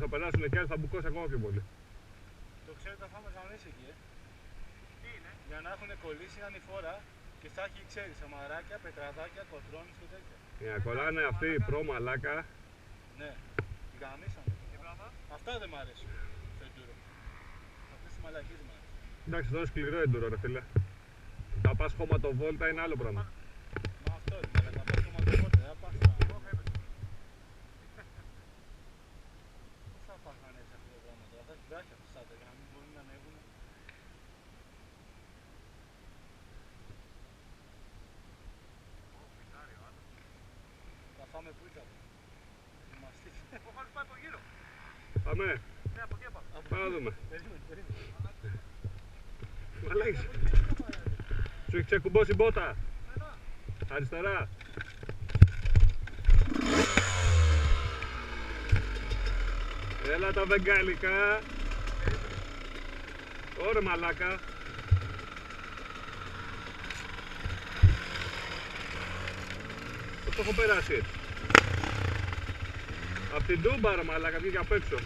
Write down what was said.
Θα περάσουν και άλλοι, θα μπουκώσει ακόμα πιο πολύ. Το ξέρετε, θα φάμε κανείς εκεί, Τι είναι? Για να έχουν κολλήσει ανηφόρα και θα έχει, ξέρεις, αμαράκια, πετραδάκια, κοτρώνεις και τέτοια. Για να κολλάνε αυτοί οι προ μαλάκα. Ναι, γαμίσανε. Αυτά δεν μ' αρέσουν στο εντούρο. Αυτές οι μαλακίες μ' αρέσουν. Εντάξει, αυτό είναι σκληρό εντούρο, ρε φίλε. Θα πας χωματοβόλτα είναι άλλο πράγμα. Μα αυτό είναι, αλλά θα πας χωματοβόλτα, δεν θα πας στα... Πώς θα πας να ανέβεις αυτό το πράγμα τώρα, θα έχει βράχια αυτά στα για να μην μπορούν να ανέβουν. Θα φάμε που ήταν. Μαστίχ. Ο Χάρης πάει από γύρω. Πάμε. Ναι, από εκεί πάμε. Πάμε να δούμε. Περίμενε. Μαλάκες. Σου έχει ξεκουμπώσει μπότα. Αριστερά. Έλα τα βεγγάλικα. Ωραία μαλάκα. Πώς το έχω περάσει. Απ' την τούμπα ρε μαλάκα, βγήκε απ' έξω.